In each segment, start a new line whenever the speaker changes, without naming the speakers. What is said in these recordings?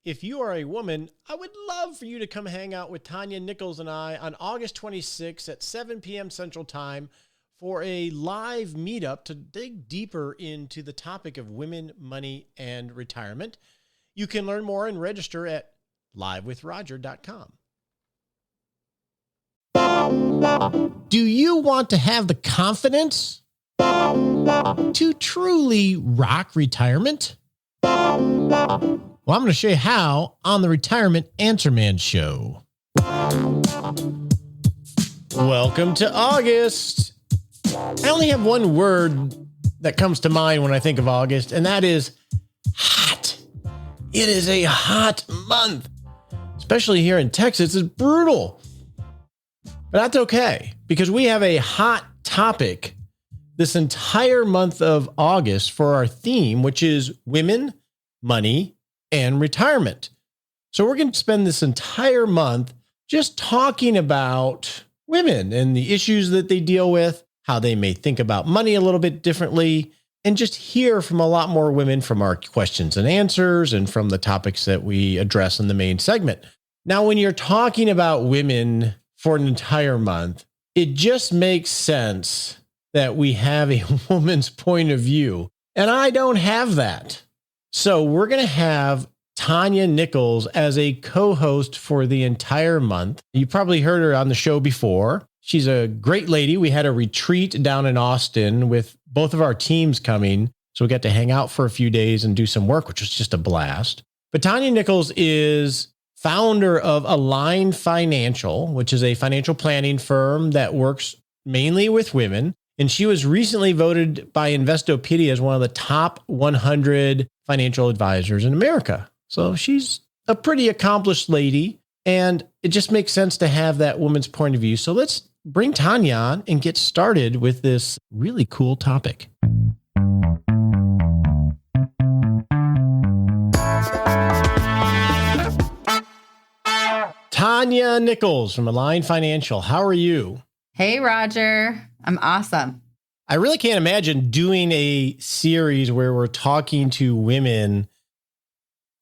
If you are a woman, I would love for you to come hang out with Tanya Nichols and I on August 26th at 7 p.m. Central Time for a live meetup to dig deeper into the topic of women, money, and retirement. You can learn more and register at livewithroger.com. Do you want to have the confidence to truly rock retirement? Well, I'm going to show you how on the Retirement Answer Man Show. Welcome to August. I only have one word that comes to mind when I think of August, and that is hot. It is a hot month, especially here in Texas. It's brutal. But that's okay, because we have a hot topic this entire month of August for our theme, which is women, money, and retirement. So we're going to spend this entire month just talking about women and the issues that they deal with, how they may think about money a little bit differently, and just hear from a lot more women from our questions and answers and from the topics that we address in the main segment. Now, when you're talking about women for an entire month, it just makes sense that we have a woman's point of view. And I don't have that. So we're going to have Tanya Nichols as a co-host for the entire month. You probably heard her on the show before. She's a great lady. We had a retreat down in Austin with both of our teams coming. So we got to hang out for a few days and do some work, which was just a blast. But Tanya Nichols is founder of Align Financial, which is a financial planning firm that works mainly with women. And she was recently voted by Investopedia as one of the top 100 financial advisors in America. So she's a pretty accomplished lady, and it just makes sense to have that woman's point of view. So let's bring Tanya on and get started with this really cool topic. Tanya Nichols from Align Financial. How are you?
Hey, Roger. I'm awesome.
I really can't imagine doing a series where we're talking to women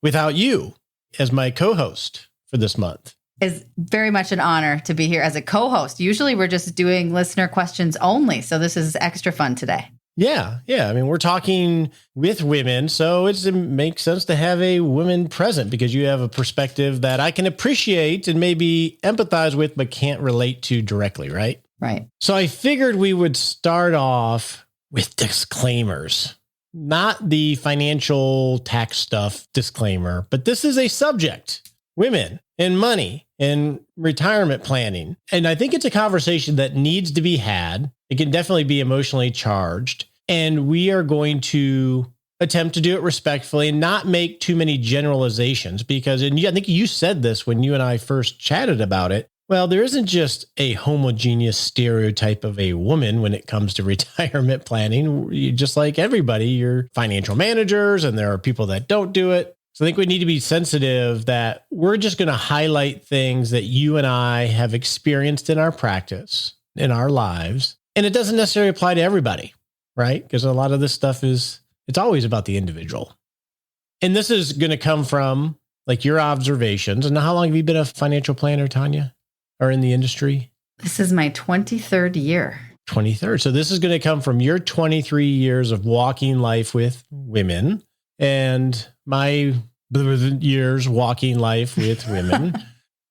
without you as my co-host for this month.
It's very much an honor to be here as a co-host. Usually we're just doing listener questions only. So this is extra fun today.
Yeah. I mean, we're talking with women, so it makes sense to have a woman present because you have a perspective that I can appreciate and maybe empathize with, but can't relate to directly, right?
Right.
So I figured we would start off with disclaimers, not the financial tax stuff disclaimer, but this is a subject, women and money and retirement planning. And I think it's a conversation that needs to be had. It can definitely be emotionally charged. And we are going to attempt to do it respectfully and not make too many generalizations because, and I think you said this when you and I first chatted about it. Well, there isn't just a homogeneous stereotype of a woman when it comes to retirement planning. Just like everybody, you're financial managers and there are people that don't do it. So I think we need to be sensitive that we're just going to highlight things that you and I have experienced in our practice, in our lives. And it doesn't necessarily apply to everybody, right? Because a lot of this stuff it's always about the individual. And this is going to come from like your observations. And how long have you been a financial planner, Tanya? Or in the industry?
This is my 23rd year.
23rd. So this is going to come from your 23 years of walking life with women and my years walking life with women.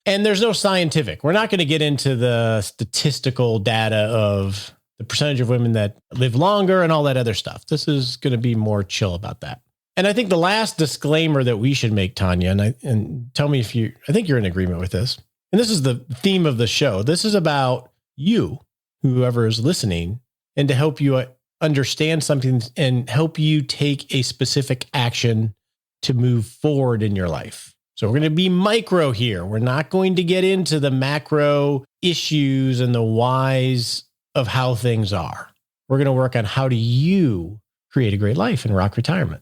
And there's no scientific. We're not going to get into the statistical data of the percentage of women that live longer and all that other stuff. This is going to be more chill about that. And I think the last disclaimer that we should make, Tanya, and tell me I think you're in agreement with this. And this is the theme of the show. This is about you, whoever is listening, and to help you understand something and help you take a specific action to move forward in your life. So we're going to be micro here. We're not going to get into the macro issues and the whys of how things are. We're going to work on how do you create a great life and rock retirement.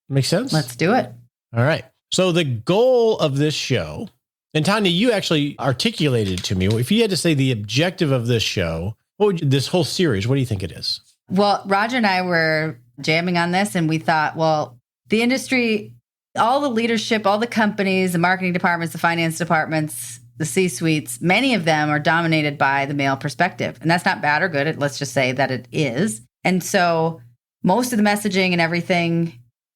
Make sense?
Let's do it.
All right. So the goal of this show, and Tanya, you actually articulated to me, if you had to say the objective of this show, this whole series, what do you think it is?
Well, Roger and I were jamming on this and we thought, well, the industry all the leadership, all the companies, the marketing departments, the finance departments, the C-suites, many of them are dominated by the male perspective. And that's not bad or good. Let's just say that it is. And so most of the messaging and everything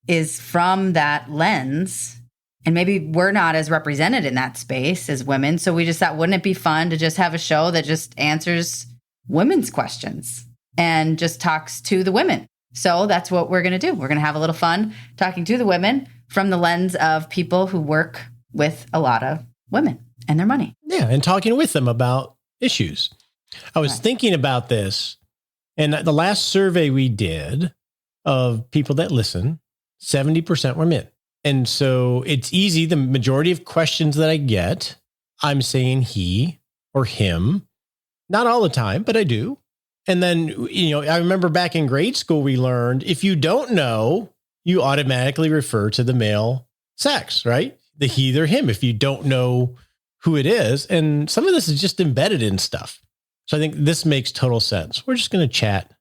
is from that lens. And maybe we're not as represented in that space as women. So we just thought, wouldn't it be fun to just have a show that just answers women's questions and just talks to the women? So that's what we're going to do. We're going to have a little fun talking to the women from the lens of people who work with a lot of women and their money.
Yeah, and talking with them about issues. I was thinking about this, and the last survey we did of people that listen, 70% were men. And so it's easy. The majority of questions that I get, I'm saying he or him. Not all the time, but I do. And then, I remember back in grade school, we learned if you don't know, you automatically refer to the male sex, right? The he or him, if you don't know who it is. And some of this is just embedded in stuff. So I think this makes total sense. We're just going to chat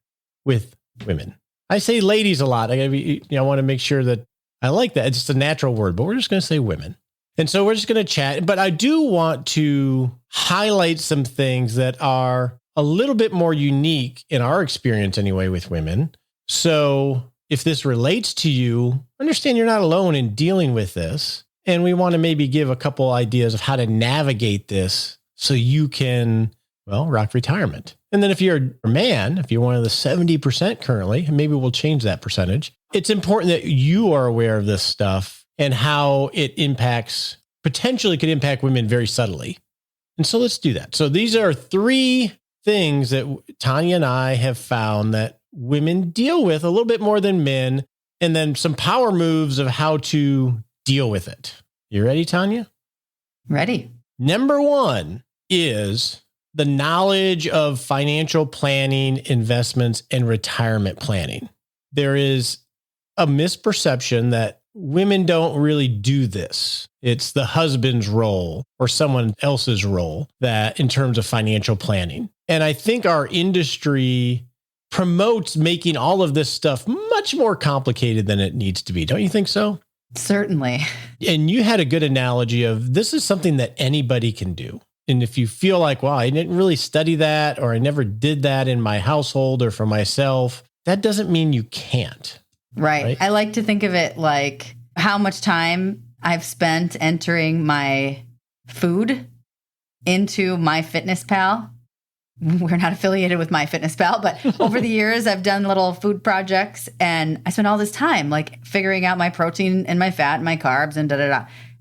with women. I say ladies a lot. I want to make sure that I like that. It's just a natural word, but we're just going to say women. And so we're just going to chat. But I do want to highlight some things that are a little bit more unique in our experience anyway with women. So if this relates to you, understand you're not alone in dealing with this. And we want to maybe give a couple ideas of how to navigate this so you can, rock retirement. And then if you're a man, if you're one of the 70% currently, and maybe we'll change that percentage, it's important that you are aware of this stuff and how it potentially could impact women very subtly. And so let's do that. So these are 3 things that Tanya and I have found that women deal with a little bit more than men, and then some power moves of how to deal with it. You ready, Tanya?
Ready.
Number 1 is the knowledge of financial planning, investments, and retirement planning. There is a misperception that women don't really do this. It's the husband's role or someone else's role that in terms of financial planning. And I think our industry promotes making all of this stuff much more complicated than it needs to be. Don't you think so?
Certainly.
And you had a good analogy of this is something that anybody can do. And if you feel like, wow, I didn't really study that, or I never did that in my household or for myself, that doesn't mean you can't.
Right. I like to think of it like how much time I've spent entering my food into MyFitnessPal. We're not affiliated with MyFitnessPal, but over the years, I've done little food projects, and I spent all this time like figuring out my protein and my fat and my carbs and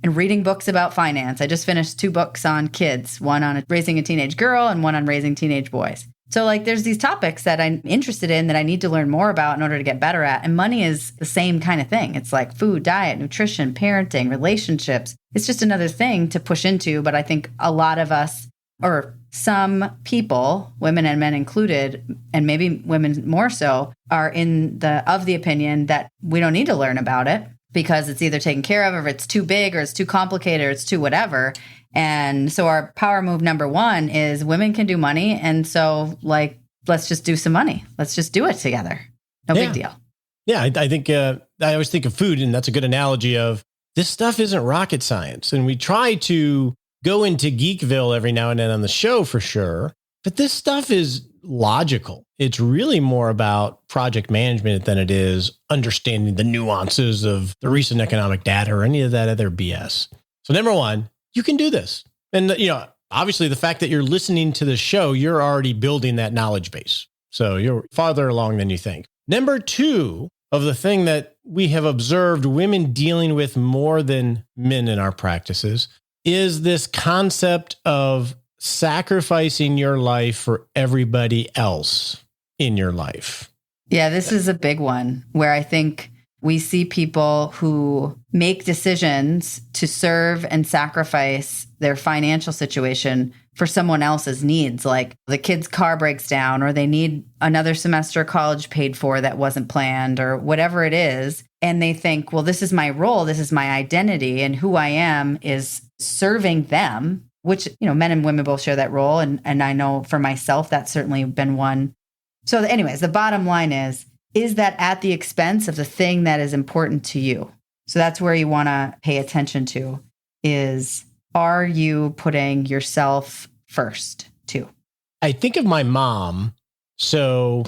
and reading books about finance. I just finished 2 books on kids, one on raising a teenage girl and one on raising teenage boys. So like there's these topics that I'm interested in that I need to learn more about in order to get better at. And money is the same kind of thing. It's like food, diet, nutrition, parenting, relationships. It's just another thing to push into. But I think a lot of us, or some people, women and men included, and maybe women more so, are of the opinion that we don't need to learn about it because it's either taken care of, or it's too big, or it's too complicated, or it's too whatever. And so our power move number 1 is women can do money. And so let's just do some money. Let's just do it together. No big deal.
Yeah. I think, I always think of food, and that's a good analogy of this stuff isn't rocket science. And we try to go into Geekville every now and then on the show for sure, but this stuff is logical. It's really more about project management than it is understanding the nuances of the recent economic data or any of that other BS. So number 1, you can do this. And, obviously the fact that you're listening to the show, you're already building that knowledge base. So you're farther along than you think. Number 2 of the thing that we have observed women dealing with more than men in our practices is this concept of sacrificing your life for everybody else in your life.
Yeah, this is a big one where I think we see people who make decisions to serve and sacrifice their financial situation for someone else's needs. Like the kid's car breaks down, or they need another semester of college paid for that wasn't planned, or whatever it is. And they think, well, this is my role. This is my identity. And who I am is serving them, which, men and women both share that role. And I know for myself, that's certainly been one. So anyways, the bottom line is that at the expense of the thing that is important to you? So that's where you want to pay attention to is, are you putting yourself first too?
I think of my mom. So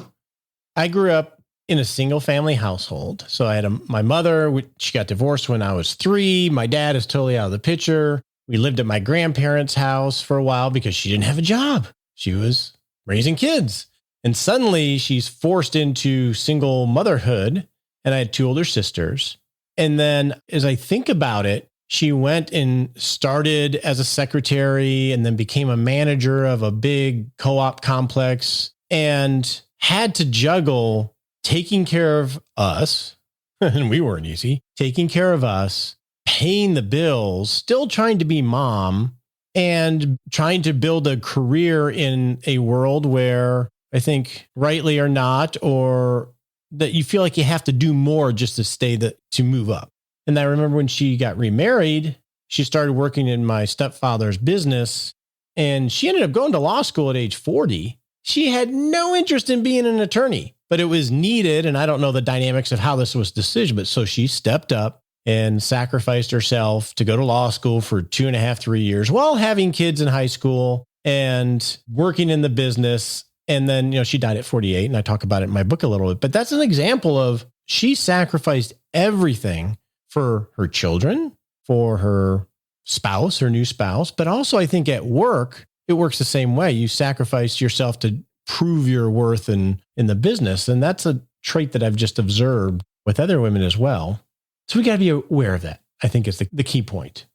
I grew up in a single family household. So I had my mother, she got divorced when I was 3. My dad is totally out of the picture. We lived at my grandparents' house for a while because she didn't have a job. She was raising kids. And suddenly she's forced into single motherhood. And I had 2 older sisters. And then as I think about it, she went and started as a secretary and then became a manager of a big co-op complex and had to juggle taking care of us, and we weren't easy, taking care of us, paying the bills, still trying to be mom, and trying to build a career in a world where I think rightly or not, or that you feel like you have to do more just to move up. And I remember when she got remarried, she started working in my stepfather's business, and she ended up going to law school at age 40. She had no interest in being an attorney, but it was needed. And I don't know the dynamics of how this was decision, but so she stepped up and sacrificed herself to go to law school for 2.5, 3 years while having kids in high school and working in the business. And then, she died at 48, and I talk about it in my book a little bit, but that's an example of she sacrificed everything for her children, for her spouse, her new spouse, but also I think at work, it works the same way. You sacrifice yourself to prove your worth in the business. And that's a trait that I've just observed with other women as well. So we got to be aware of that. I think is the key point.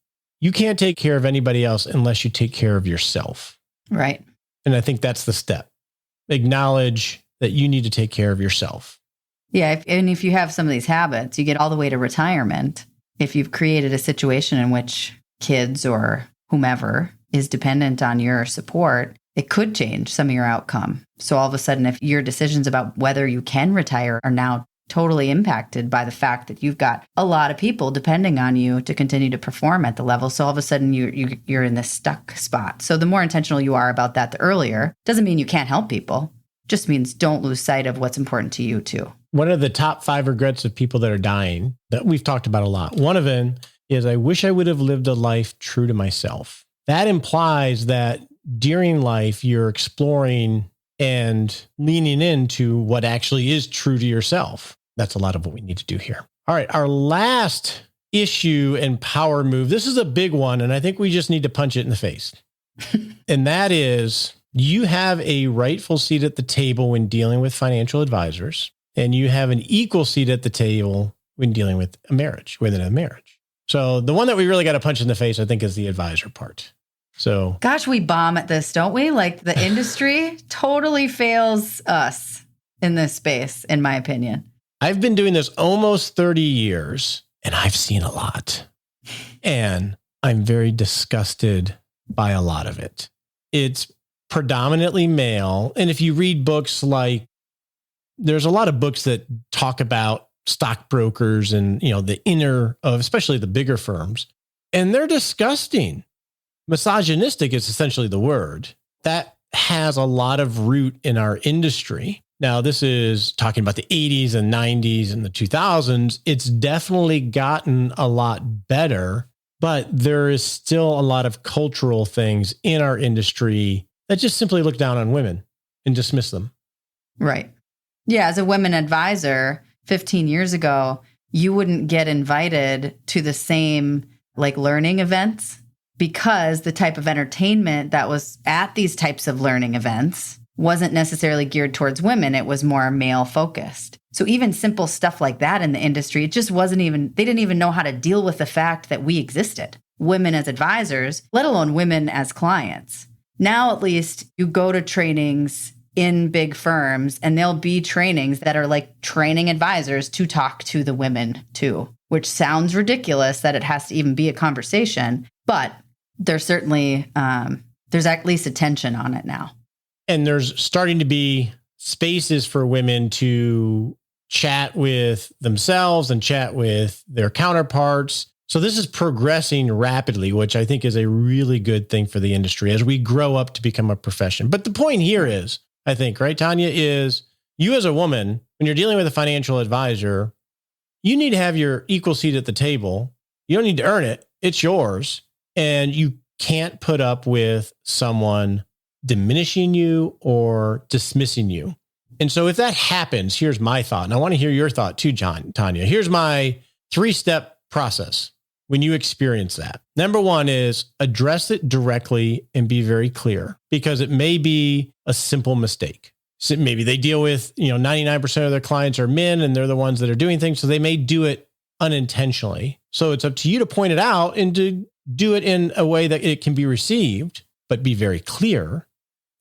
You can't take care of anybody else unless you take care of yourself.
Right.
And I think that's the step. Acknowledge that you need to take care of yourself.
Yeah. If you have some of these habits, you get all the way to retirement. If you've created a situation in which kids or whomever is dependent on your support, it could change some of your outcome. So all of a sudden, if your decisions about whether you can retire are now totally impacted by the fact that you've got a lot of people depending on you to continue to perform at the level. So all of a sudden you're in this stuck spot. So the more intentional you are about that, the earlier. Doesn't mean you can't help people. Just means don't lose sight of what's important to you too.
One of the top 5 regrets of people that are dying that we've talked about a lot. One of them is, I wish I would have lived a life true to myself. That implies that during life, you're exploring and leaning into what actually is true to yourself. That's a lot of what we need to do here. All right. Our last issue and power move. This is a big one, and I think we just need to punch it in the face. And that is, you have a rightful seat at the table when dealing with financial advisors, and you have an equal seat at the table when dealing with a marriage, within a marriage. So the one that we really got to punch in the face, I think, is the advisor part. So,
gosh, we bomb at this, don't we? Like the industry totally fails us in this space, in my opinion.
I've been doing this almost 30 years, and I've seen a lot. And I'm very disgusted by a lot of it. It's predominantly male. And if you read books like, there's a lot of books that talk about stockbrokers and, the inner of, especially the bigger firms, and they're disgusting. Misogynistic is essentially the word that has a lot of root in our industry. Now, this is talking about the 80s and 90s and the 2000s. It's definitely gotten a lot better, but there is still a lot of cultural things in our industry that just simply look down on women and dismiss them.
Right. Yeah. As a women advisor, 15 years ago, you wouldn't get invited to the same learning events because the type of entertainment that was at these types of learning events wasn't necessarily geared towards women. It was more male focused. So even simple stuff like that in the industry, it just wasn't even, they didn't even know how to deal with the fact that we existed. Women as advisors, let alone women as clients. Now, at least you go to trainings in big firms and there'll be trainings that are training advisors to talk to the women too, which sounds ridiculous that it has to even be a conversation, but there's certainly, there's at least attention on it now.
And there's starting to be spaces for women to chat with themselves and chat with their counterparts. So this is progressing rapidly, which I think is a really good thing for the industry as we grow up to become a profession. But the point here is, I think, right, Tanya, is you as a woman, when you're dealing with a financial advisor, you need to have your equal seat at the table. You don't need to earn it. It's yours. And you can't put up with someone diminishing you or dismissing you. And so if that happens, here's my thought. And I want to hear your thought too, Tanya. Here's my 3-step process when you experience that. Number 1 is address it directly and be very clear, because it may be a simple mistake. So maybe they deal with, 99% of their clients are men and they're the ones that are doing things. So they may do it unintentionally. So it's up to you to point it out and to do it in a way that it can be received, but be very clear.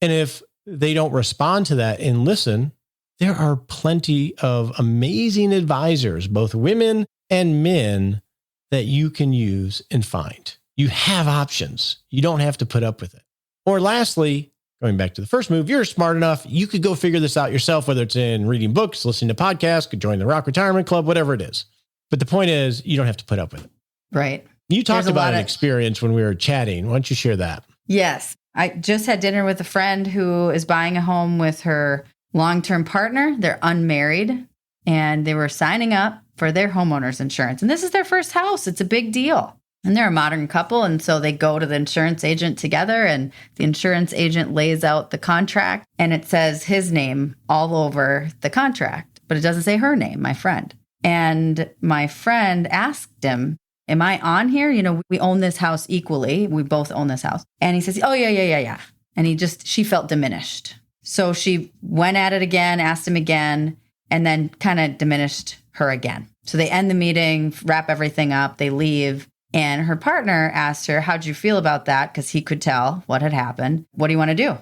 And if they don't respond to that and listen, there are plenty of amazing advisors, both women and men, that you can use and find. You have options. You don't have to put up with it. Or lastly, going back to the first move, you're smart enough. You could go figure this out yourself, whether it's in reading books, listening to podcasts, could join the Rock Retirement Club, whatever it is. But the point is, you don't have to put up with it.
Right.
You talked about an experience when we were chatting. Why don't you share that?
Yes. I just had dinner with a friend who is buying a home with her long-term partner. They're unmarried and they were signing up for their homeowner's insurance. And this is their first house. It's a big deal. And they're a modern couple. And so they go to the insurance agent together and the insurance agent lays out the contract and it says his name all over the contract, but it doesn't say her name, my friend. And my friend asked him, am I on here? We own this house equally. We both own this house. And he says, oh, yeah. And she felt diminished. So she went at it again, asked him again, and then kind of diminished her again. So they end the meeting, wrap everything up, they leave. And her partner asked her, how'd you feel about that? Because he could tell what had happened. What do you want to do?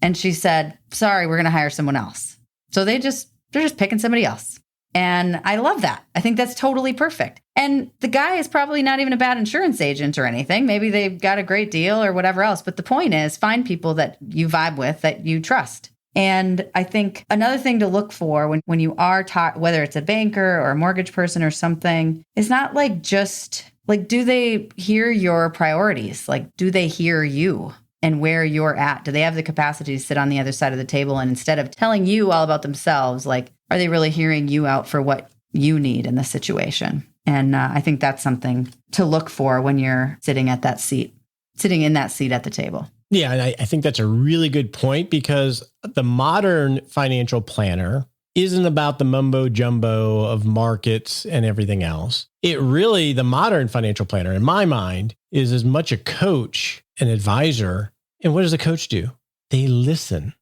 And she said, sorry, we're going to hire someone else. So they're just picking somebody else. And I love that. I think that's totally perfect. And the guy is probably not even a bad insurance agent or anything. Maybe they've got a great deal or whatever else. But the point is, find people that you vibe with, that you trust. And I think another thing to look for when you are taught, whether it's a banker or a mortgage person or something, is not do they hear your priorities? Do they hear you and where you're at? Do they have the capacity to sit on the other side of the table? And instead of telling you all about themselves, are they really hearing you out for what you need in the situation? And I think that's something to look for when you're sitting in that seat at the table.
Yeah, and I think that's a really good point, because the modern financial planner isn't about the mumbo jumbo of markets and everything else. The modern financial planner, in my mind, is as much a coach, an advisor. And what does a coach do? They listen.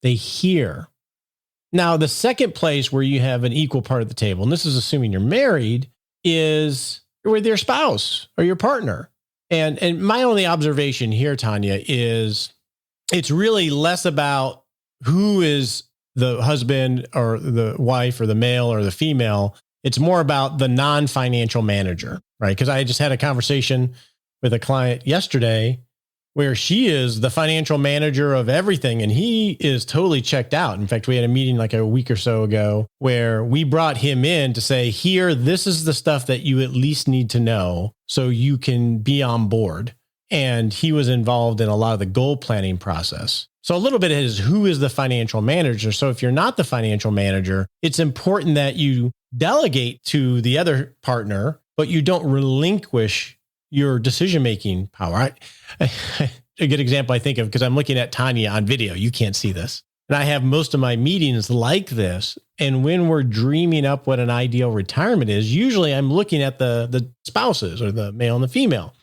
They hear. Now, the second place where you have an equal part of the table, and this is assuming you're married, is with your spouse or your partner. And my only observation here, Tanya, is it's really less about who is the husband or the wife or the male or the female. It's more about the non-financial manager, right? Because I just had a conversation with a client yesterday where she is the financial manager of everything and he is totally checked out. In fact, we had a meeting like a week or so ago where we brought him in to say, here, this is the stuff that you at least need to know so you can be on board. And he was involved in a lot of the goal planning process. So a little bit is who is the financial manager. So if you're not the financial manager, it's important that you delegate to the other partner, but you don't relinquish your decision-making power. A good example I think of, because I'm looking at Tanya on video, you can't see this. And I have most of my meetings like this. And when we're dreaming up what an ideal retirement is, usually I'm looking at the spouses or the male and the female.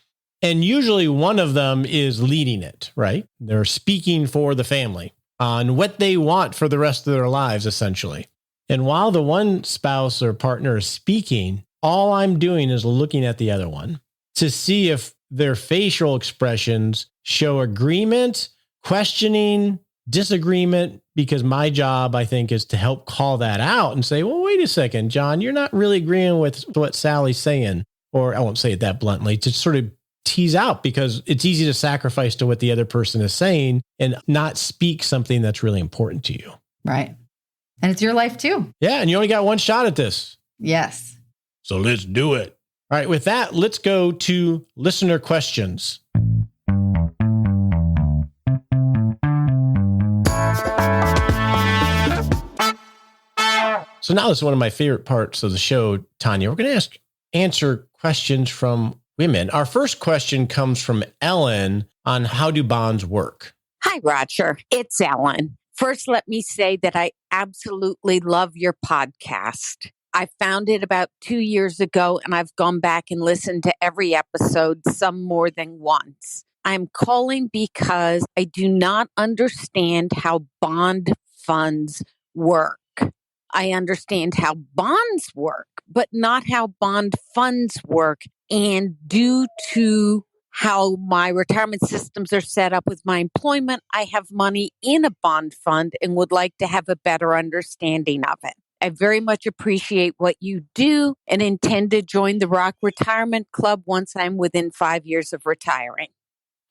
And usually one of them is leading it, right? They're speaking for the family on what they want for the rest of their lives, essentially. And while the one spouse or partner is speaking, all I'm doing is looking at the other one to see if their facial expressions show agreement, questioning, disagreement, because my job, I think, is to help call that out and say, well, wait a second, John, you're not really agreeing with what Sally's saying. Or I won't say it that bluntly, to sort of tease out, because it's easy to sacrifice to what the other person is saying and not speak something that's really important to you.
Right. And it's your life too.
Yeah. And you only got one shot at this.
Yes.
So let's do it. All right, with that, let's go to listener questions. So now this is one of my favorite parts of the show, Tanya. We're going to answer questions from women. Our first question comes from Ellen on how do bonds work?
Hi, Roger. It's Ellen. First, let me say that I absolutely love your podcast. I found it about 2 years ago, and I've gone back and listened to every episode, some more than once. I'm calling because I do not understand how bond funds work. I understand how bonds work, but not how bond funds work. And due to how my retirement systems are set up with my employment, I have money in a bond fund and would like to have a better understanding of it. I very much appreciate what you do and intend to join the Rock Retirement Club once I'm within 5 years of retiring.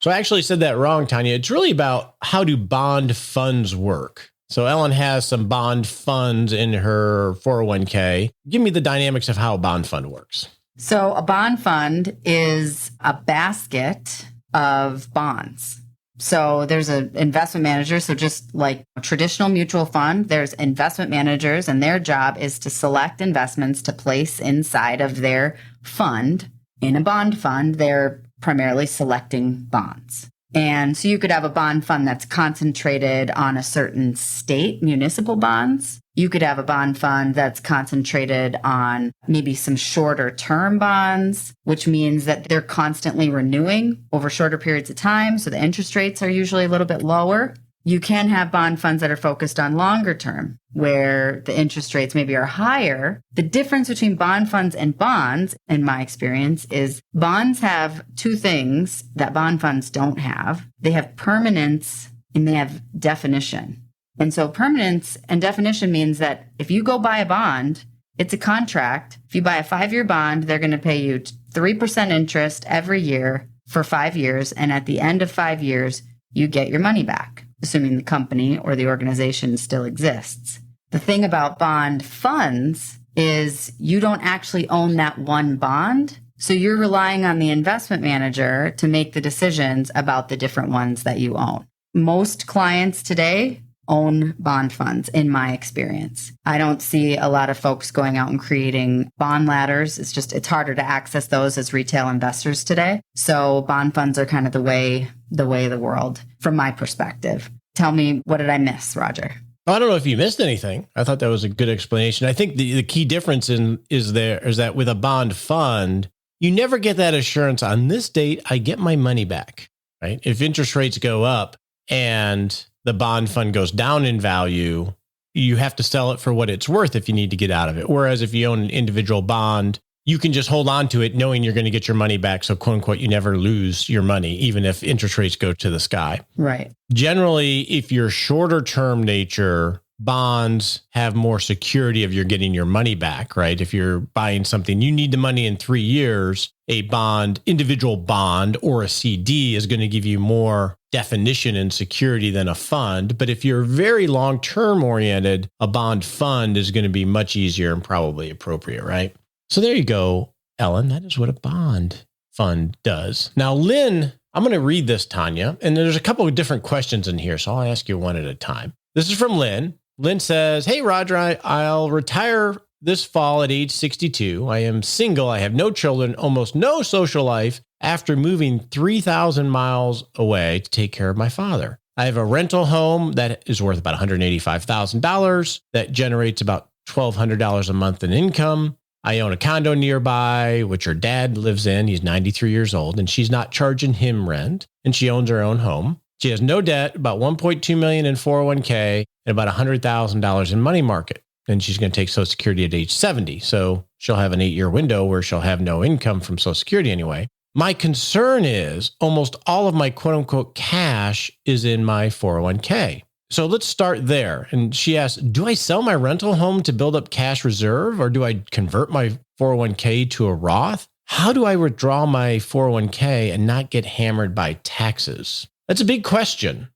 So I actually said that wrong, Tanya. It's really about how do bond funds work. So Ellen has some bond funds in her 401k. Give me the dynamics of how a bond fund works.
So a bond fund is a basket of bonds. So there's an investment manager. So just like a traditional mutual fund, there's investment managers, and their job is to select investments to place inside of their fund. In a bond fund, they're primarily selecting bonds. And so you could have a bond fund that's concentrated on a certain state, municipal bonds. You could have a bond fund that's concentrated on maybe some shorter term bonds, which means that they're constantly renewing over shorter periods of time. So the interest rates are usually a little bit lower. You can have bond funds that are focused on longer term, where the interest rates maybe are higher. The difference between bond funds and bonds, in my experience, is bonds have two things that bond funds don't have. They have permanence and they have definition. And so permanence and definition means that if you go buy a bond, it's a contract. If you buy a 5-year bond, they're going to pay you 3% interest every year for 5 years. And at the end of 5 years, you get your money back, assuming the company or the organization still exists. The thing about bond funds is you don't actually own that one bond. So you're relying on the investment manager to make the decisions about the different ones that you own. Most clients today own bond funds, in my experience. I don't see a lot of folks going out and creating bond ladders. It's harder to access those as retail investors today. So bond funds are kind of the way of the world from my perspective. Tell me, what did I miss, Roger?
I don't know if you missed anything. I thought that was a good explanation. I think the key difference is that with a bond fund, you never get that assurance on this date, I get my money back, right? If interest rates go up and the bond fund goes down in value, you have to sell it for what it's worth if you need to get out of it. Whereas if you own an individual bond, you can just hold on to it knowing you're going to get your money back. So quote unquote, you never lose your money, even if interest rates go to the sky.
Right.
Generally, if you're shorter term nature, bonds have more security of you're getting your money back, right? If you're buying something, you need the money in 3 years, a bond, individual bond or a CD is going to give you more definition and security than a fund. But if you're very long-term oriented, a bond fund is going to be much easier and probably appropriate, right? So there you go, Ellen. That is what a bond fund does. Now, Lynn, I'm going to read this, Tanya, and there's a couple of different questions in here, so I'll ask you one at a time. This is from Lynn. Lynn says, hey, Roger, I'll retire this fall at age 62. I am single. I have no children, almost no social life after moving 3,000 miles away to take care of my father. I have a rental home that is worth about $185,000 that generates about $1,200 a month in income. I own a condo nearby, which her dad lives in. He's 93 years old, and she's not charging him rent, and she owns her own home. She has no debt, about $1.2 million in 401k, and about $100,000 in money market. And she's going to take Social Security at age 70. So she'll have an 8-year window where she'll have no income from Social Security anyway. My concern is almost all of my quote unquote cash is in my 401k. So let's start there. And she asks, do I sell my rental home to build up cash reserve, or do I convert my 401k to a Roth? How do I withdraw my 401k and not get hammered by taxes? That's a big question.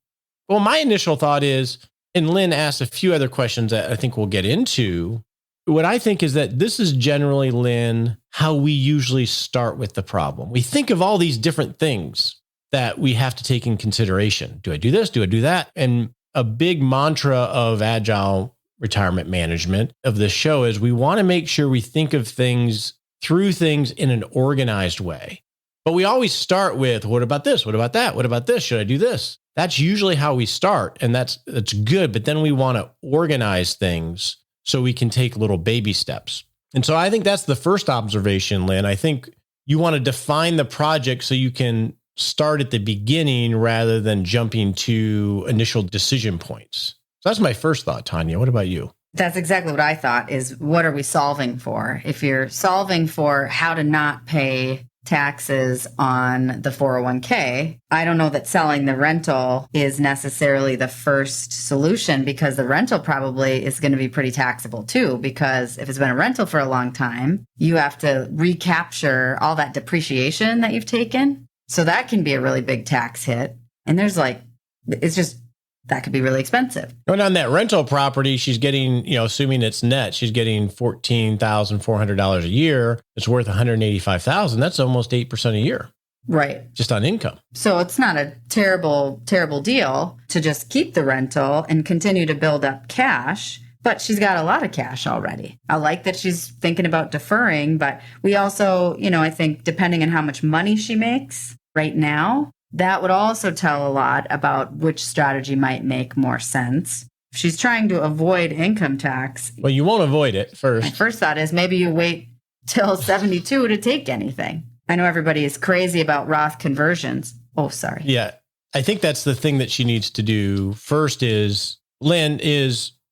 Well, my initial thought is, and Lynn asked a few other questions that I think we'll get into. What I think is that this is generally, Lynn, how we usually start with the problem. We think of all these different things that we have to take in consideration. Do I do this? Do I do that? And a big mantra of agile retirement management of this show is we want to make sure we think of things through things in an organized way. But we always start with, what about this? What about that? What about this? Should I do this? That's usually how we start. And that's good. But then we want to organize things so we can take little baby steps. And so I think that's the first observation, Lynn. I think you want to define the project so you can start at the beginning rather than jumping to initial decision points. So that's my first thought, Tanya. What about you?
That's exactly what I thought is, what are we solving for? If you're solving for how to not pay taxes on the 401k, I don't know that selling the rental is necessarily the first solution, because the rental probably is going to be pretty taxable too, because if it's been a rental for a long time, you have to recapture all that depreciation that you've taken. So that can be a really big tax hit. And that could be really expensive.
And on that rental property, she's getting, assuming it's net, she's getting $14,400 a year. It's worth $185,000. That's almost 8% a year.
Right.
Just on income.
So it's not a terrible, terrible deal to just keep the rental and continue to build up cash. But she's got a lot of cash already. I like that she's thinking about deferring, but we also, I think depending on how much money she makes right now, that would also tell a lot about which strategy might make more sense. If she's trying to avoid income tax.
Well, you won't avoid it first.
My first thought is maybe you wait till 72 to take anything. I know everybody is crazy about Roth conversions. Oh, sorry.
Yeah. I think that's the thing that she needs to do first is, Lynn,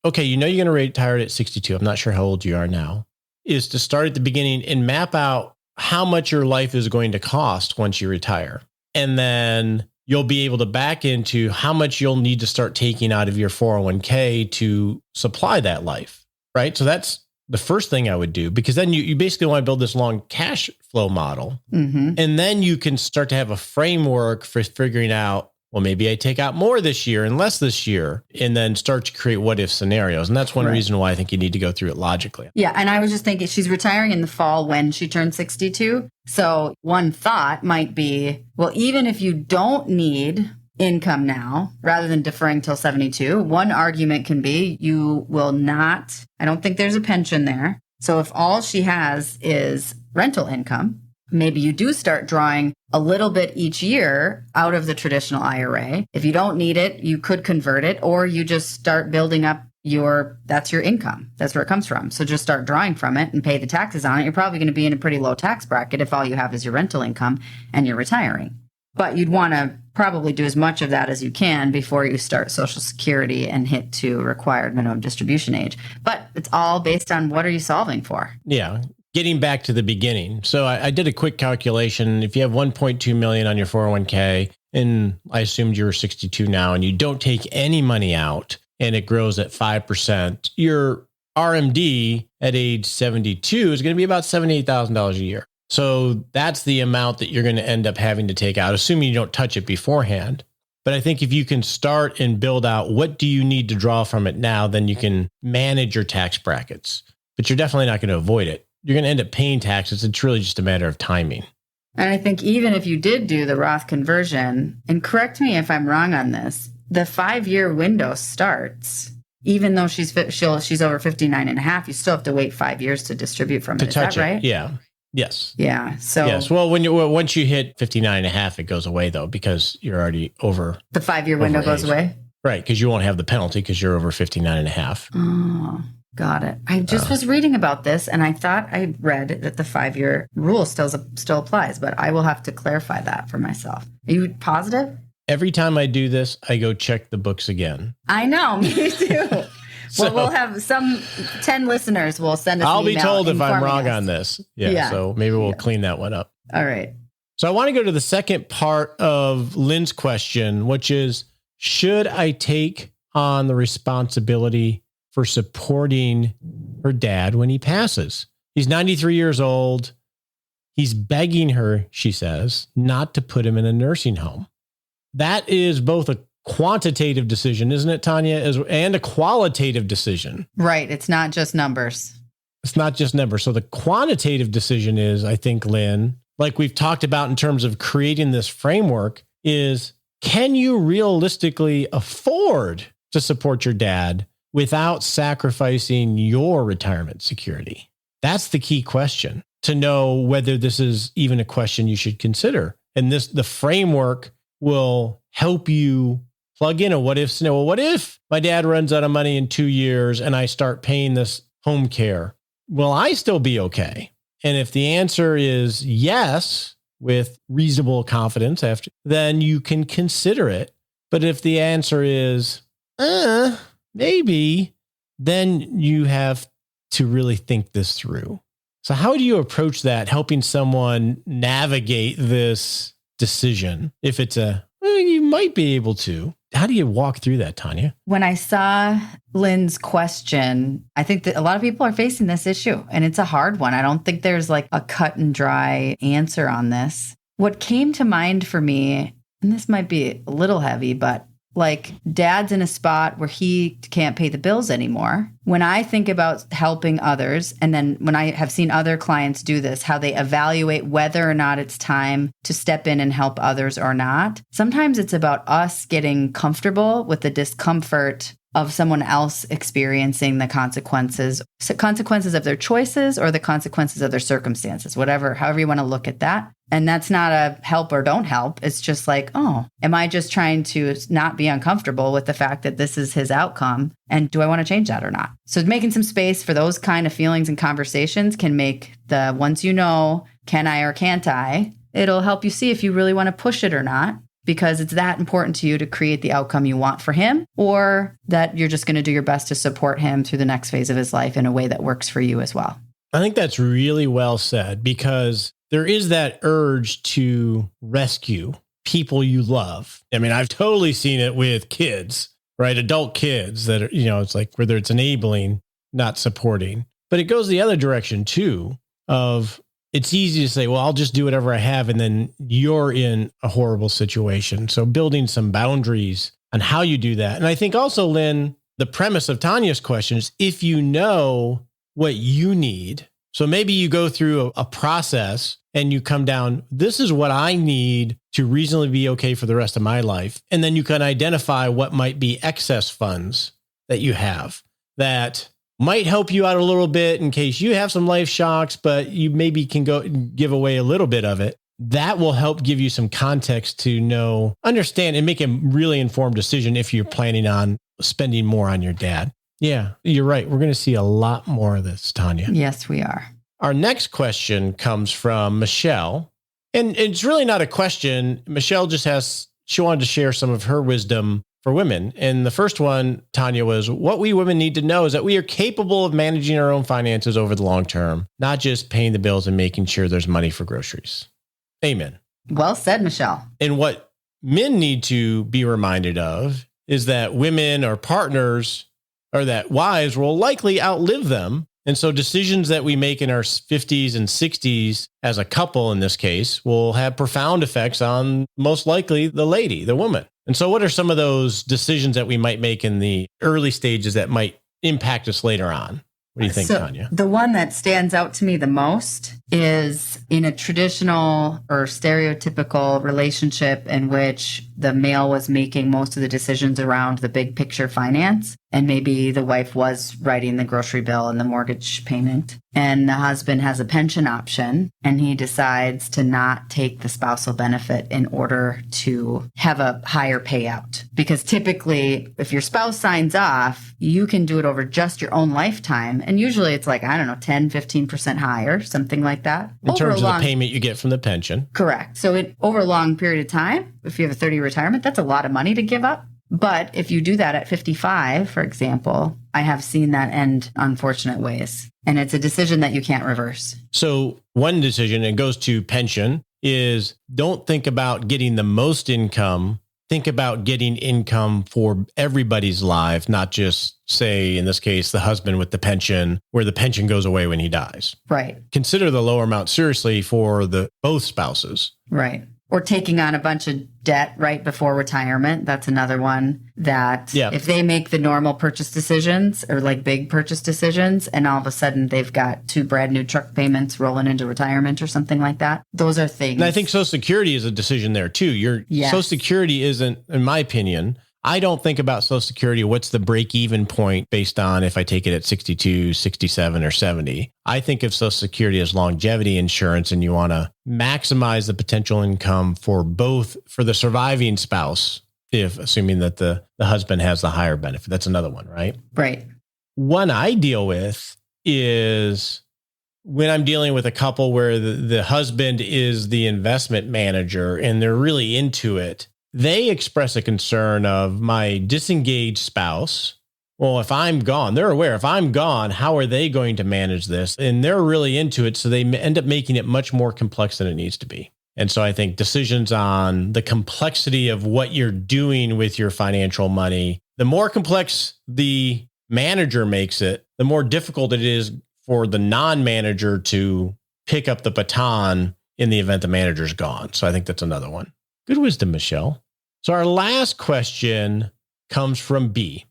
okay, you're going to retire at 62. I'm not sure how old you are now. Is to start at the beginning and map out how much your life is going to cost once you retire. And then you'll be able to back into how much you'll need to start taking out of your 401k to supply that life, right? So that's the first thing I would do, because then you basically want to build this long cash flow model. Mm-hmm. And then you can start to have a framework for figuring out, well, maybe I take out more this year and less this year, and then start to create what if scenarios. And that's one reason why I think you need to go through it logically.
Yeah. And I was just thinking she's retiring in the fall when she turns 62. So one thought might be, well, even if you don't need income now, rather than deferring till 72, one argument can be you will not, I don't think there's a pension there. So if all she has is rental income, maybe you do start drawing a little bit each year out of the traditional IRA. If you don't need it, you could convert it, or you just start building up that's your income. That's where it comes from. So just start drawing from it and pay the taxes on it. You're probably going to be in a pretty low tax bracket if all you have is your rental income and you're retiring. But you'd want to probably do as much of that as you can before you start Social Security and hit to required minimum distribution age. But it's all based on what are you solving for?
Yeah. Getting back to the beginning. So I did a quick calculation. If you have 1.2 million on your 401k, and I assumed you're 62 now, and you don't take any money out and it grows at 5%, your RMD at age 72 is going to be about $78,000 a year. So that's the amount that you're going to end up having to take out, assuming you don't touch it beforehand. But I think if you can start and build out what do you need to draw from it now, then you can manage your tax brackets. But you're definitely not going to avoid it. You're going to end up paying taxes. It's really just a matter of timing.
And I think even if you did do the Roth conversion, and correct me if I'm wrong on this, the 5-year window starts, even though she's over 59 and a half, you still have to wait 5 years to distribute from it. Is that right?
Yeah. Yes.
Yeah. So
yes. Well, once you hit 59 and a half, it goes away though, because you're already over.
The 5-year window goes away?
Right. Because you won't have the penalty because you're over 59 and a half.
Oh, got it. I just was reading about this and I thought I read that the 5-year rule still applies, but I will have to clarify that for myself. Are you positive?
Every time I do this, I go check the books again.
I know. Me too. Well, we'll have 10 listeners will send us an email.
I'll be told if I'm wrong on this. Yeah. So maybe we'll clean that one up.
All right.
So I want to go to the second part of Lynn's question, which is, should I take on the responsibility for supporting her dad when he passes? He's 93 years old. He's begging her, she says, not to put him in a nursing home. That is both a quantitative decision, isn't it, Tanya? And a qualitative decision.
Right. It's not just numbers.
It's not just numbers. So the quantitative decision is, I think, Lynn, like we've talked about in terms of creating this framework, is can you realistically afford to support your dad without sacrificing your retirement security? That's the key question to know whether this is even a question you should consider. And the framework will help you plug in a what if scenario. Well, what if my dad runs out of money in 2 years and I start paying this home care? Will I still be okay? And if the answer is yes, with reasonable confidence, then you can consider it. But if the answer is, maybe, then you have to really think this through. So how do you approach that, helping someone navigate this decision? If it's you might be able to. How do you walk through that, Tanya?
When I saw Lynn's question, I think that a lot of people are facing this issue, and it's a hard one. I don't think there's like a cut and dry answer on this. What came to mind for me, and this might be a little heavy, but like dad's in a spot where he can't pay the bills anymore. When I think about helping others, and then when I have seen other clients do this, how they evaluate whether or not it's time to step in and help others or not, sometimes it's about us getting comfortable with the discomfort of someone else experiencing the consequences of their choices or the consequences of their circumstances, however you want to look at that. And that's not a help or don't help. It's just like, am I just trying to not be uncomfortable with the fact that this is his outcome? And do I want to change that or not? So making some space for those kind of feelings and conversations can make the once you know, can I or can't I, it'll help you see if you really want to push it or not, because it's that important to you to create the outcome you want for him, or that you're just going to do your best to support him through the next phase of his life in a way that works for you as well.
I think that's really well said, because there is that urge to rescue people you love. I mean, I've totally seen it with kids, right? Adult kids that are, it's like whether it's enabling, not supporting, but it goes the other direction too, of it's easy to say, well, I'll just do whatever I have. And then you're in a horrible situation. So building some boundaries on how you do that. And I think also, Lynn, the premise of Tanya's question is if you know what you need. So maybe you go through a process and you come down, this is what I need to reasonably be okay for the rest of my life. And then you can identify what might be excess funds that you have that might help you out a little bit in case you have some life shocks, but you maybe can go give away a little bit of it. That will help give you some context to understand and make a really informed decision if you're planning on spending more on your dad. Yeah, you're right. We're going to see a lot more of this, Tanya.
Yes, we are.
Our next question comes from Michelle. And it's really not a question. Michelle she wanted to share some of her wisdom for women. And the first one, Tanya, was what we women need to know is that we are capable of managing our own finances over the long term, not just paying the bills and making sure there's money for groceries. Amen.
Well said, Michelle.
And what men need to be reminded of is that women or partners or that wives will likely outlive them. And so decisions that we make in our 50s and 60s as a couple in this case will have profound effects on most likely the lady, the woman. And so what are some of those decisions that we might make in the early stages that might impact us later on? What do you think, Tanya?
The one that stands out to me the most is in a traditional or stereotypical relationship in which the male was making most of the decisions around the big picture finance. And maybe the wife was writing the grocery bill and the mortgage payment. And the husband has a pension option and he decides to not take the spousal benefit in order to have a higher payout. Because typically, if your spouse signs off, you can do it over just your own lifetime. And usually it's like, 10, 15% higher, something like that.
In terms of the payment you get from the pension.
Correct. So over a long period of time, if you have a 30-year retirement, that's a lot of money to give up. But if you do that at 55, for example, I have seen that end unfortunate ways. And it's a decision that you can't reverse.
So one decision, and goes to pension, is don't think about getting the most income. Think about getting income for everybody's life, not just, say, in this case, the husband with the pension, where the pension goes away when he dies.
Right.
Consider the lower amount seriously for both spouses.
Right. Or taking on a bunch of debt right before retirement. That's another one that if they make the normal purchase decisions or like big purchase decisions and all of a sudden they've got 2 brand new truck payments rolling into retirement or something like that. Those are things.
And I think Social Security is a decision there too. Social Security isn't, in my opinion, I don't think about Social Security. What's the break-even point based on if I take it at 62, 67, or 70? I think of Social Security as longevity insurance, and you want to maximize the potential income for the surviving spouse, assuming that the husband has the higher benefit. That's another one, right?
Right.
One I deal with is when I'm dealing with a couple where the husband is the investment manager and they're really into it. They express a concern of my disengaged spouse. Well, if I'm gone, they're aware if I'm gone, how are they going to manage this? And they're really into it. So they end up making it much more complex than it needs to be. And so I think decisions on the complexity of what you're doing with your financial money, the more complex the manager makes it, the more difficult it is for the non-manager to pick up the baton in the event the manager's gone. So I think that's another one. Good wisdom, Michelle. So our last question comes from B.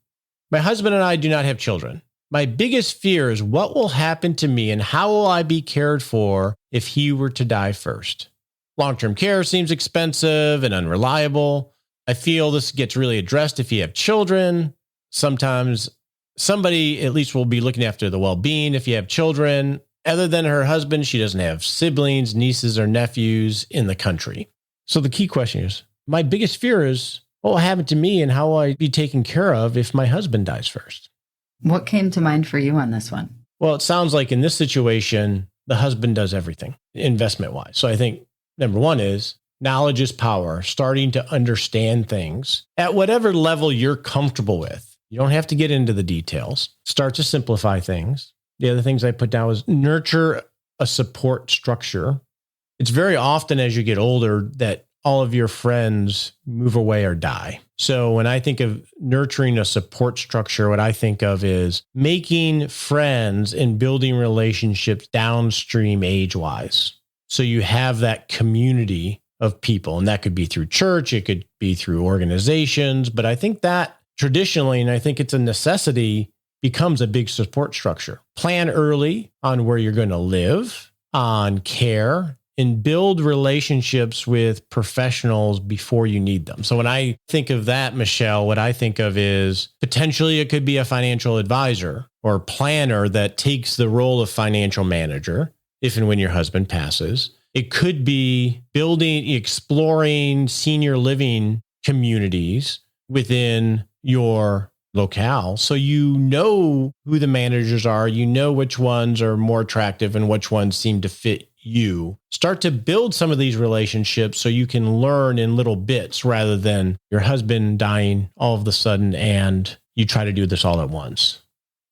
My husband and I do not have children. My biggest fear is what will happen to me and how will I be cared for if he were to die first? Long-term care seems expensive and unreliable. I feel this gets really addressed if you have children. Sometimes somebody at least will be looking after the well-being if you have children. Other than her husband, she doesn't have siblings, nieces, or nephews in the country. So the key question is, my biggest fear is what will happen to me and how will I be taken care of if my husband dies first?
What came to mind for you on this one?
Well, it sounds like in this situation, the husband does everything investment-wise. So I think number one is knowledge is power, starting to understand things at whatever level you're comfortable with. You don't have to get into the details. Start to simplify things. The other things I put down was nurture a support structure. It's very often as you get older that all of your friends move away or die. So when I think of nurturing a support structure, what I think of is making friends and building relationships downstream age-wise. So you have that community of people, and that could be through church, it could be through organizations, but I think that traditionally, and I think it's a necessity, becomes a big support structure. Plan early on where you're going to live, on care, and build relationships with professionals before you need them. So when I think of that, Michelle, what I think of is potentially it could be a financial advisor or planner that takes the role of financial manager if and when your husband passes. It could be exploring senior living communities within your locale. So you know who the managers are, you know which ones are more attractive and which ones seem to fit you. Start to build some of these relationships so you can learn in little bits rather than your husband dying all of a sudden and you try to do this all at once.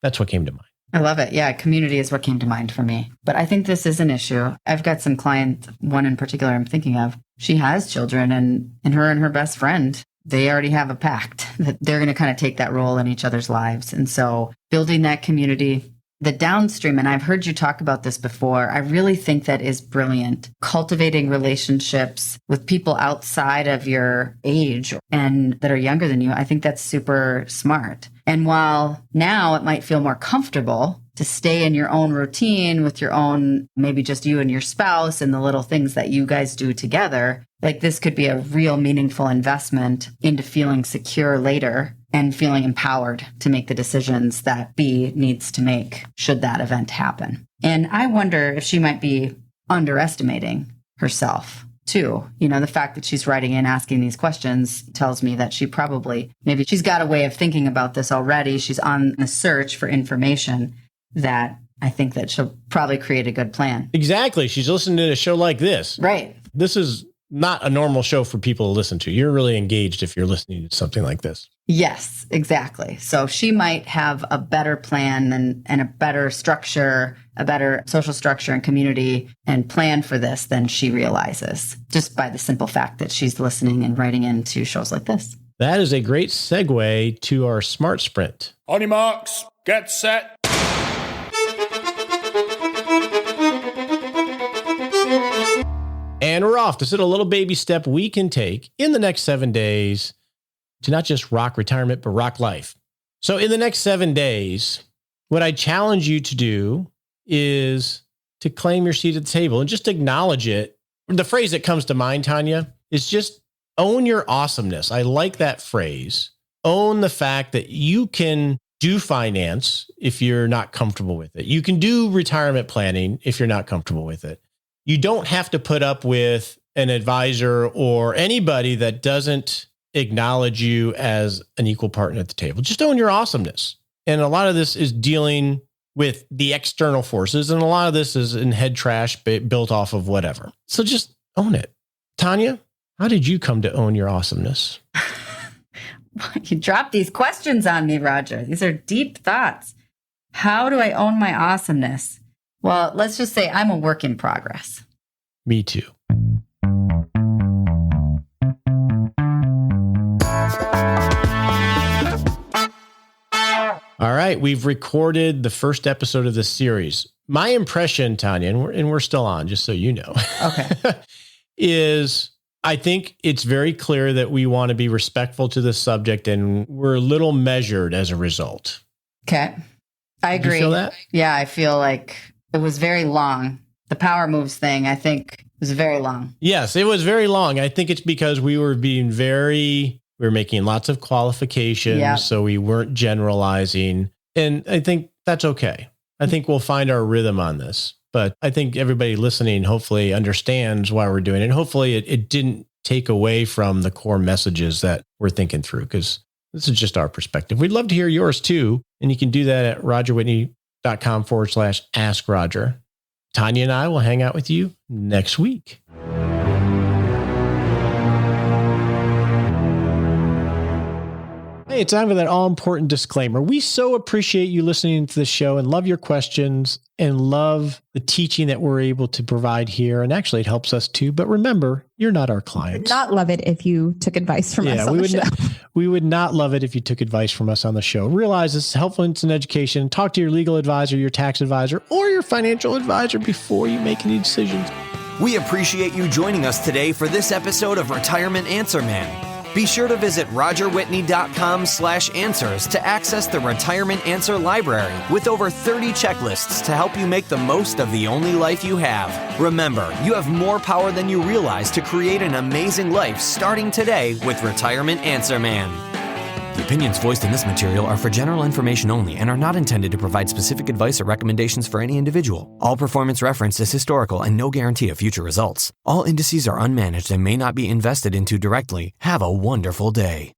That's what came to mind.
I love it. Yeah, community is what came to mind for me. But I think this is an issue. I've got some clients, one in particular I'm thinking of. She has children and her best friend, they already have a pact that they're going to kind of take that role in each other's lives. And so building that community, the downstream, and I've heard you talk about this before, I really think that is brilliant. Cultivating relationships with people outside of your age and that are younger than you, I think that's super smart. And while now it might feel more comfortable to stay in your own routine with your own, maybe just you and your spouse and the little things that you guys do together, like this could be a real meaningful investment into feeling secure later and feeling empowered to make the decisions that B needs to make should that event happen. And I wonder if she might be underestimating herself too. You know, the fact that she's writing in asking these questions tells me that maybe she's got a way of thinking about this already. She's on the search for information that I think that she'll probably create a good plan.
Exactly. She's listening to a show like this.
Right.
This is not a normal show for people to listen to. You're really engaged if you're listening to something like this.
Yes, exactly. So she might have a better plan and a better structure, a better social structure and community and plan for this than she realizes, just by the simple fact that she's listening and writing into shows like this.
That is a great segue to our SMART Sprint.
On your marks, get set.
And we're off. This is a little baby step we can take in the next 7 days to not just rock retirement, but rock life. So in the next 7 days, what I challenge you to do is to claim your seat at the table and just acknowledge it. The phrase that comes to mind, Tanya, is just own your awesomeness. I like that phrase. Own the fact that you can do finance if you're not comfortable with it. You can do retirement planning if you're not comfortable with it. You don't have to put up with an advisor or anybody that doesn't acknowledge you as an equal partner at the table. Just own your awesomeness. And a lot of this is dealing with the external forces, and a lot of this is in head trash built off of whatever. So just own it. Tanya, how did you come to own your awesomeness?
You dropped these questions on me, Roger. These are deep thoughts. How do I own my awesomeness? Well, let's just say I'm a work in progress.
Me too. All right, we've recorded the first episode of this series. My impression, Tanya, and we're still on, just so you know,
okay,
is I think it's very clear that we want to be respectful to the subject, and we're a little measured as a result.
Okay, I agree.
Do you feel that?
Yeah, I feel like it was very long. The power moves thing, I think, was very long.
Yes, it was very long. I think it's because we were making lots of qualifications, so we weren't generalizing. And I think that's okay. I think we'll find our rhythm on this. But I think everybody listening hopefully understands why we're doing it. And hopefully it didn't take away from the core messages that we're thinking through, because this is just our perspective. We'd love to hear yours too. And you can do that at rogerwhitney.com/Ask Roger. Tanya and I will hang out with you next week. Hey, it's time for that all-important disclaimer. We so appreciate you listening to the show and love your questions and love the teaching that we're able to provide here. And actually, it helps us too. But remember, you're not our clients.
Not love it if you took advice from us on the show.
We would not love it if you took advice from us on the show. Realize this is helpful in education. Talk to your legal advisor, your tax advisor, or your financial advisor before you make any decisions.
We appreciate you joining us today for this episode of Retirement Answer Man. Be sure to visit rogerwhitney.com/answers to access the Retirement Answer Library with over 30 checklists to help you make the most of the only life you have. Remember, you have more power than you realize to create an amazing life starting today with Retirement Answer Man. The opinions voiced in this material are for general information only and are not intended to provide specific advice or recommendations for any individual. All performance referenced is historical and no guarantee of future results. All indices are unmanaged and may not be invested into directly. Have a wonderful day.